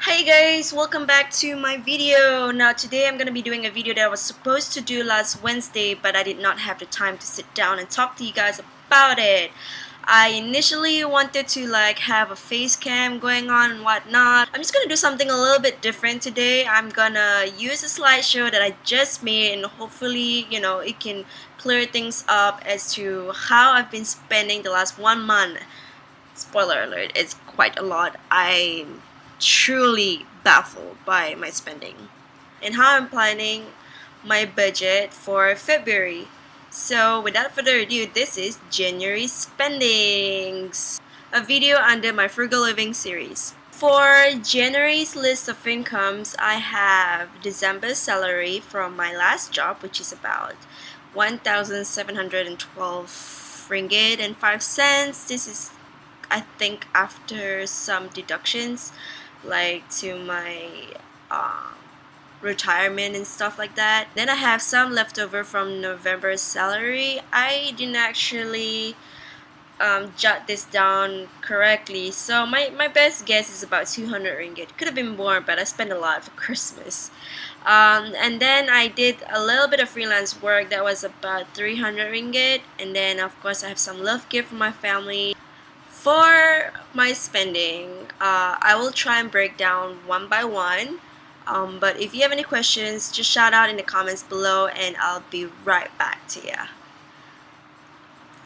Hey guys, welcome back to my video. Now today I'm going to be doing a video that I was supposed to do last Wednesday, but I did not have the time to sit down and talk to you guys about it. I initially wanted to have a face cam going on and whatnot. I'm just going to do something a little bit different today. I'm gonna use a slideshow that I just made, and hopefully it can clear things up as to how I've been spending the last 1 month. Spoiler alert, it's quite a lot. I'm truly baffled by my spending and how I'm planning my budget for February. So without further ado, this is January spendings, a video under my frugal living series. For January's list of incomes, I have December's salary from my last job, which is about 1,712 ringgit and 5 cents. This is, I think, after some deductions like to my retirement and stuff like that. Then I have some leftover from November's salary. I didn't actually jot this down correctly, so my best guess is about 200 ringgit. Could have been more, but I spent a lot for Christmas. And then I did a little bit of freelance work that was about 300 ringgit, and then of course I have some love gift from my family. For my spending, I will try and break down one by one. But if you have any questions, just shout out in the comments below and I'll be right back to you.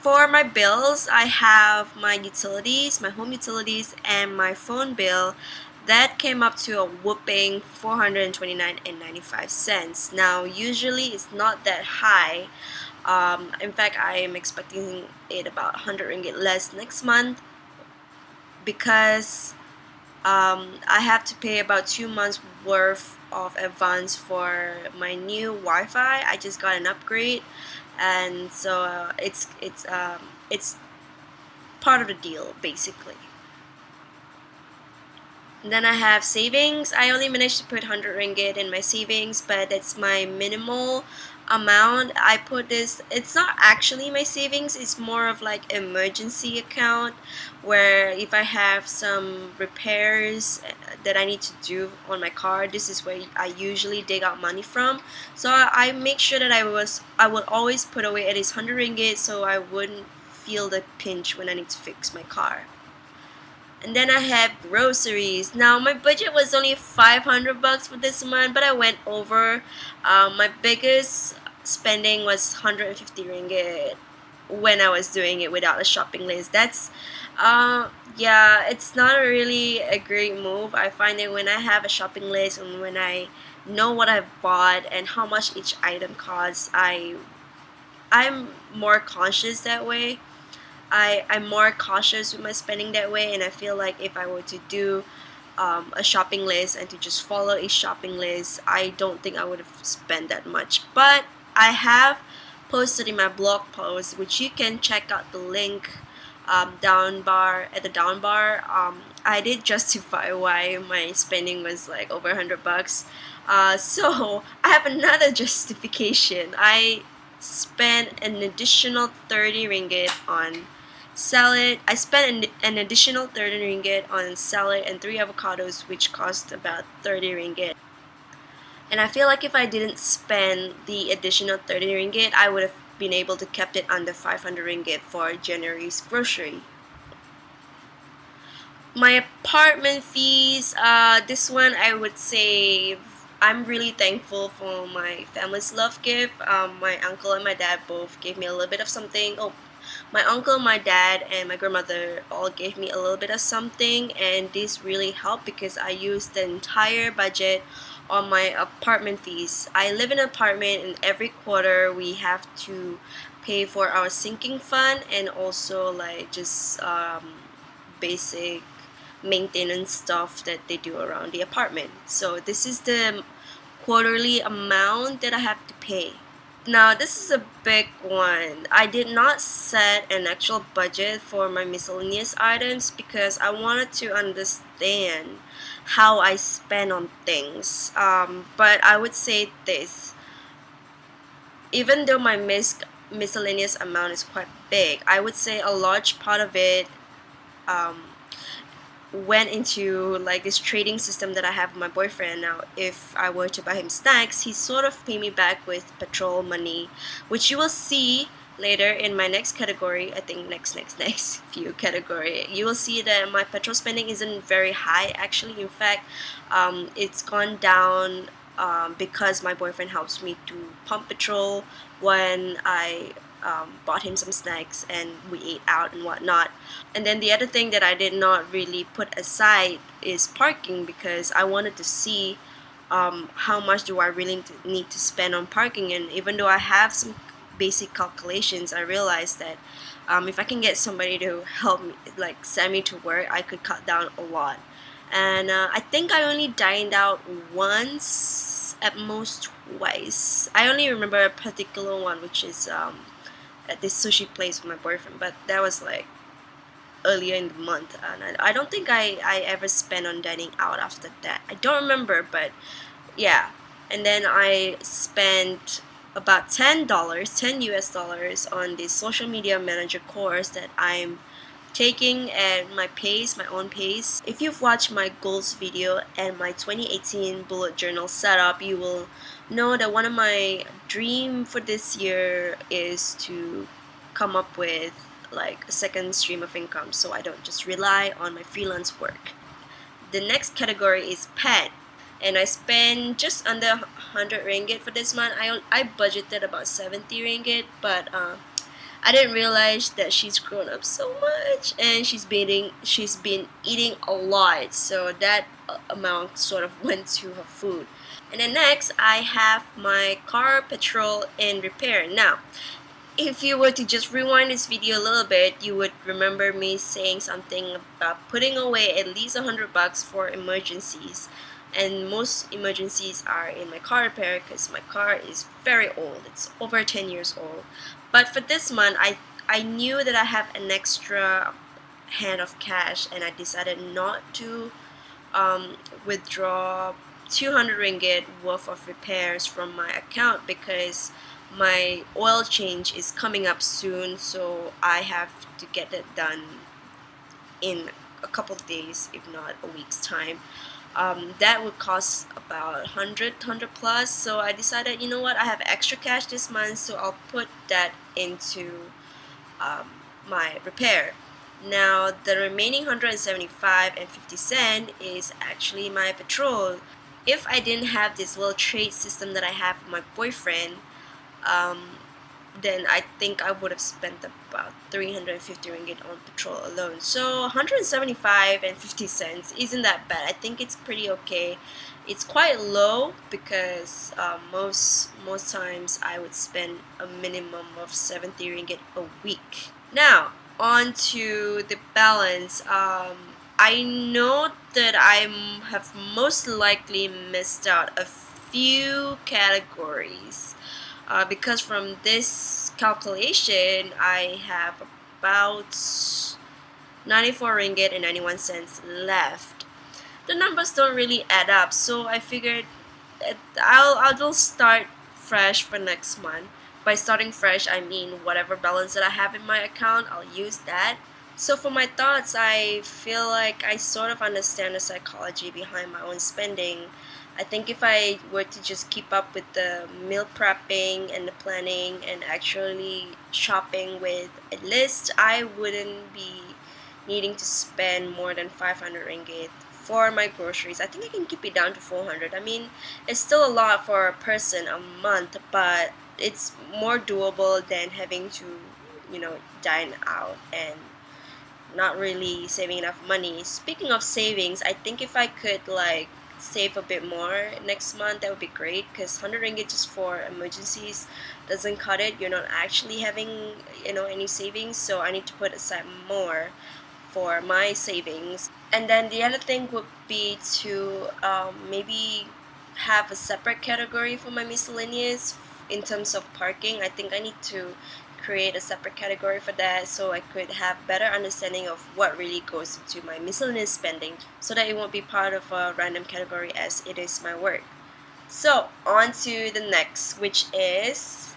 For my bills, I have my utilities, my home utilities, and my phone bill. That came up to a whooping 429.95 cents. Now, usually it's not that high. In fact, I am expecting it about 100 ringgit less next month because I have to pay about 2 months worth of advance for my new Wi-Fi. I just got an upgrade, and so it's part of the deal basically. And then I have savings. I only managed to put 100 ringgit in my savings, but that's my minimal amount. I put this, it's not actually my savings, it's more of like emergency account, where if I have some repairs that I need to do on my car, this is where I usually dig out money from. So I make sure that I will always put away at least 100 ringgit so I wouldn't feel the pinch when I need to fix my car. And then I have groceries. Now my budget was only 500 bucks for this month, but I went over. My biggest spending was 150 ringgit when I was doing it without a shopping list. That's yeah, it's not really a great move. I find that when I have a shopping list and when I know what I've bought and how much each item costs, I'm more conscious that way. I'm more cautious with my spending that way, and I feel like if I were to do a shopping list and to just follow a shopping list, I don't think I would have spent that much. But I have posted in my blog post, which you can check out the link down bar. I did justify why my spending was like over 100 bucks. So I have another justification. I spent an additional 30 ringgit on salad. I spent an additional 30 ringgit on salad and 3 avocados, which cost about 30 ringgit. And I feel like if I didn't spend the additional 30 ringgit, I would have been able to kept it under 500 ringgit for January's grocery. My apartment fees, this one I would say I'm really thankful for my family's love gift. My uncle and my dad both gave me a little bit of something. Oh, my uncle, my dad, and my grandmother all gave me a little bit of something, and this really helped because I used the entire budget on my apartment fees. I live in an apartment, and every quarter we have to pay for our sinking fund and also like just basic maintenance stuff that they do around the apartment. So this is the quarterly amount that I have to pay. Now this is a big one. I did not set an actual budget for my miscellaneous items because I wanted to understand how I spend on things. But I would say this, even though my miscellaneous amount is quite big, I would say a large part of it went into like this trading system that I have with my boyfriend. Now if I were to buy him snacks, he sort of pay me back with petrol money, which you will see later in my next category. I think next few category, you will see that my petrol spending isn't very high actually. In fact, it's gone down because my boyfriend helps me to pump petrol when I bought him some snacks and we ate out and whatnot. And then the other thing that I did not really put aside is parking, because I wanted to see how much do I really need to spend on parking. And even though I have some basic calculations, I realized that if I can get somebody to help me, like send me to work, I could cut down a lot. And I think I only dined out once, at most twice. I only remember a particular one, which is at this sushi place with my boyfriend, but that was like earlier in the month, and I don't think I ever spent on dining out after that. I don't remember, but yeah. And then I spent about $10, 10 US dollars on this social media manager course that I'm taking at my pace, my own pace. If you've watched my goals video and my 2018 bullet journal setup, you will know that one of my dream for this year is to come up with like a second stream of income, so I don't just rely on my freelance work. The next category is pet, and I spent just under 100 ringgit for this month. I budgeted about 70 ringgit, but I didn't realize that she's grown up so much and she's been eating a lot, so that amount sort of went to her food. And then next, I have my car petrol and repair. Now, if you were to just rewind this video a little bit, you would remember me saying something about putting away at least $100 for emergencies. And most emergencies are in my car repair because my car is very old. It's over 10 years old. But for this month, I knew that I have an extra hand of cash, and I decided not to withdraw 200 ringgit worth of repairs from my account, because my oil change is coming up soon, so I have to get it done in a couple of days, if not a week's time. That would cost about 100 plus, so I decided, you know what, I have extra cash this month, so I'll put that into my repair. Now the remaining 175 and 50 cent is actually my petrol. If I didn't have this little trade system that I have with my boyfriend, then I think I would have spent about 350 ringgit on petrol alone. So 175 and 50 cents isn't that bad. I think it's pretty okay. It's quite low because most times I would spend a minimum of 70 ringgit a week. Now on to the balance. I know that I have most likely missed out a few categories. Because from this calculation, I have about 94 ringgit and 91 cents left. The numbers don't really add up, so I figured that I'll start fresh for next month. By starting fresh, I mean whatever balance that I have in my account, I'll use that. So for my thoughts, I feel like I sort of understand the psychology behind my own spending. I think if I were to just keep up with the meal prepping and the planning and actually shopping with a list, I wouldn't be needing to spend more than 500 ringgit for my groceries. I think I can keep it down to 400. I mean, it's still a lot for a person a month, but it's more doable than having to, dine out and not really saving enough money. Speaking of savings, I think if I could save a bit more next month, that would be great, because 100 ringgit just for emergencies doesn't cut it. You're not actually having any savings, so I need to put aside more for my savings. And then the other thing would be to maybe have a separate category for my miscellaneous in terms of parking. I think I need to create a separate category for that, so I could have better understanding of what really goes into my miscellaneous spending, so that it won't be part of a random category as it is my work. So on to the next, which is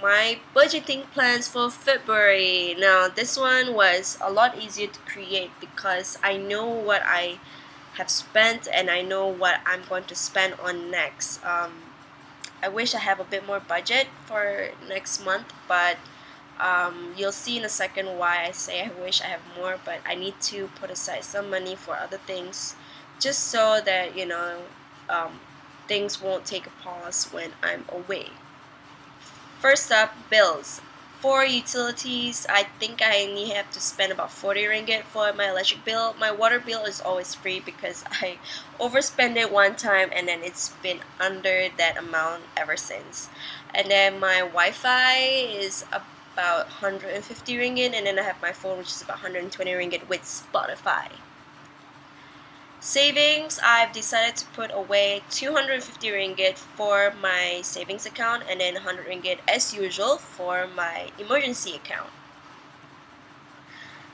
my budgeting plans for February. Now this one was a lot easier to create because I know what I have spent and I know what I'm going to spend on next. I wish I have a bit more budget for next month, but you'll see in a second why I say I wish I have more, but I need to put aside some money for other things just so that um, things won't take a pause when I'm away. First up, bills. For utilities, I think I only have to spend about 40 ringgit for my electric bill. My water bill is always free because I overspend it one time and then it's been under that amount ever since. And then my Wi-Fi is about 150 ringgit, and then I have my phone, which is about 120 ringgit with Spotify. Savings, I've decided to put away 250 ringgit for my savings account and then 100 ringgit as usual for my emergency account.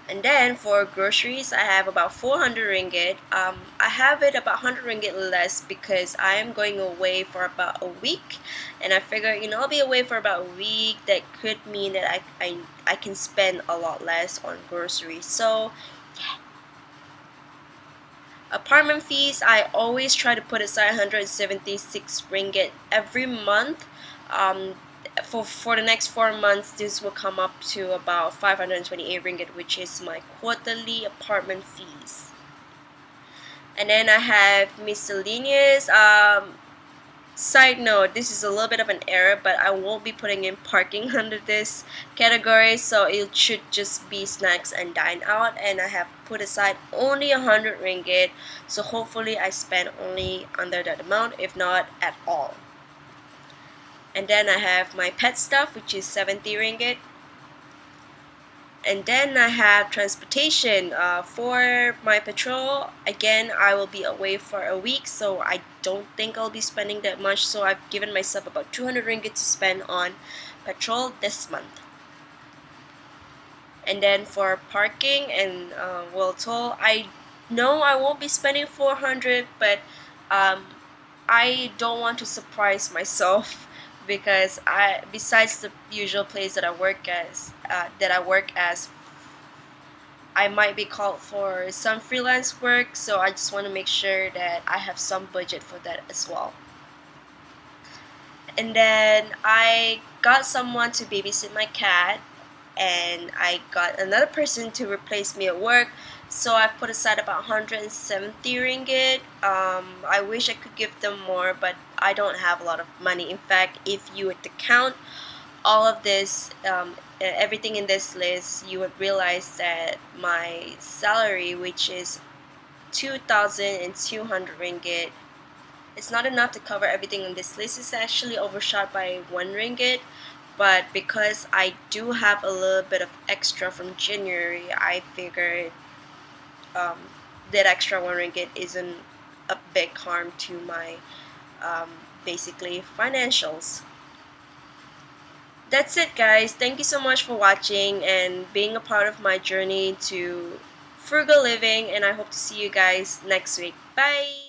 And then for groceries, I have about 400 ringgit. I have it about 100 ringgit less because I am going away for about a week, and I figure I'll be away for about a week. That could mean that I can spend a lot less on groceries. So yeah. Apartment fees, I always try to put aside 176 ringgit every month. For the next 4 months, this will come up to about 528 ringgit, which is my quarterly apartment fees. And then I have miscellaneous. Side note, this is a little bit of an error, but I won't be putting in parking under this category, so it should just be snacks and dine out, and I have put aside only 100 ringgit, so hopefully I spend only under that amount, if not at all. And then I have my pet stuff, which is 70 ringgit. And then I have transportation. For my petrol, again, I will be away for a week, so I don't think I'll be spending that much. So I've given myself about 200 ringgit to spend on petrol this month. And then for parking and toll, I know I won't be spending 400, but I don't want to surprise myself because besides the usual place that I work as, I might be called for some freelance work, so I just want to make sure that I have some budget for that as well. And then I got someone to babysit my cat, and I got another person to replace me at work, so I put aside about 170 ringgit. I wish I could give them more, but I don't have a lot of money. In fact, if you were to count all of this, everything in this list, you would realize that my salary, which is 2,200 ringgit, it's not enough to cover everything on this list. It's actually overshot by 1 ringgit, but because I do have a little bit of extra from January, I figured that extra 1 ringgit isn't a big harm to my basically financials. That's it, guys. Thank you so much for watching and being a part of my journey to frugal living, and I hope to see you guys next week. Bye.